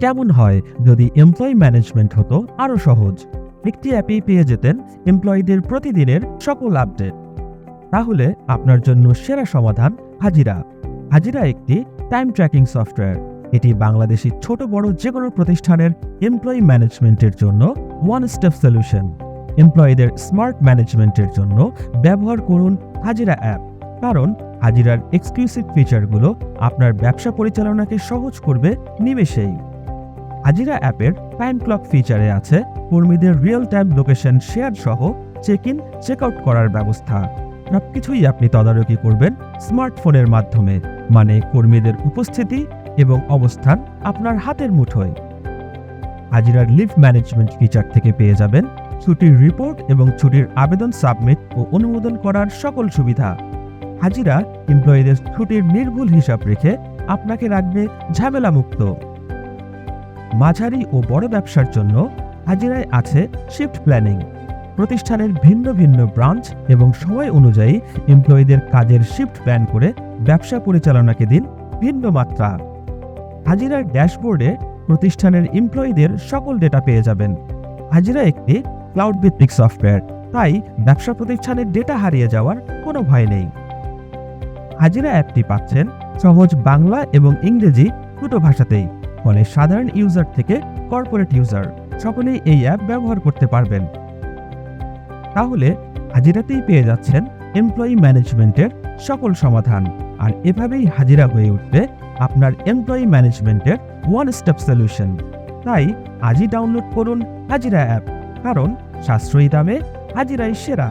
কেমন হয় যদি এমপ্লয়ি ম্যানেজমেন্ট হতো আরও সহজ? একটি অ্যাপেই পেয়ে যেতেন এমপ্লয়ীদের প্রতিদিনের সকল আপডেট। তাহলে আপনার জন্য সেরা সমাধান হাজিরা। হাজিরা একটি টাইম ট্র্যাকিং সফটওয়্যার। এটি বাংলাদেশি ছোট বড় যে কোনো প্রতিষ্ঠানের এমপ্লয়ি ম্যানেজমেন্টের জন্য ওয়ান স্টেপ সলিউশন। এমপ্লয়ীদের স্মার্ট ম্যানেজমেন্টের জন্য ব্যবহার করুন হাজিরা অ্যাপ, কারণ হাজিরার এক্সক্লুসিভ ফিচারগুলো আপনার ব্যবসা পরিচালনাকে সহজ করবে নিমেষেই। হাজিরা অ্যাপের টাইম ক্লক ফিচারে আছে কর্মীদের রিয়েল টাইম লোকেশন শেয়ার সহ চেক ইন চেক আউট করার ব্যবস্থা। সবকিছুই আপনি তদারকি করবেন স্মার্টফোনের মাধ্যমে, মানে কর্মীদের উপস্থিতি এবং অবস্থান আপনার হাতের মুঠোয়। হাজিরার লিভ ম্যানেজমেন্ট ফিচার থেকে পেয়ে যাবেন ছুটির রিপোর্ট এবং ছুটির আবেদন সাবমিট ও অনুমোদন করার সকল সুবিধা। হাজিরা এমপ্লয়ীদের ছুটির নির্ভুল হিসাব রেখে আপনাকে রাখবে ঝামেলামুক্ত। মাঝারি ও বড় ব্যবসার জন্য হাজিরায় আছে শিফট প্ল্যানিং। প্রতিষ্ঠানের ভিন্ন ভিন্ন ব্রাঞ্চ এবং সময় অনুযায়ী এমপ্লয়ীদের কাজের শিফট প্ল্যান করে ব্যবসা পরিচালনাকে দিন ভিন্ন মাত্রা। হাজিরার ড্যাশবোর্ডে প্রতিষ্ঠানের এমপ্লয়ীদের সকল ডেটা পেয়ে যাবেন। হাজিরা একটি ক্লাউড ভিত্তিক সফটওয়্যার, তাই ব্যবসা প্রতিষ্ঠানের ডেটা হারিয়ে যাওয়ার কোনো ভয় নেই। হাজিরা অ্যাপটি পাচ্ছেন সহজ বাংলা এবং ইংরেজি দুটো ভাষাতেই, ফলে সাধারণ ইউজার থেকে কর্পোরেট ইউজার সকলেই এই অ্যাপ ব্যবহার করতে পারবেন। তাহলে হাজিরাতেই পেয়ে যাচ্ছেন এমপ্লয়ি ম্যানেজমেন্টের সকল সমাধান, আর এভাবেই হাজিরা হয়ে উঠবে আপনার এমপ্লয়ি ম্যানেজমেন্টের ওয়ান স্টেপ সলিউশন। তাই আজই ডাউনলোড করুন হাজিরা অ্যাপ, কারণ সাশ্রয়ী দামে হাজিরাই সেরা।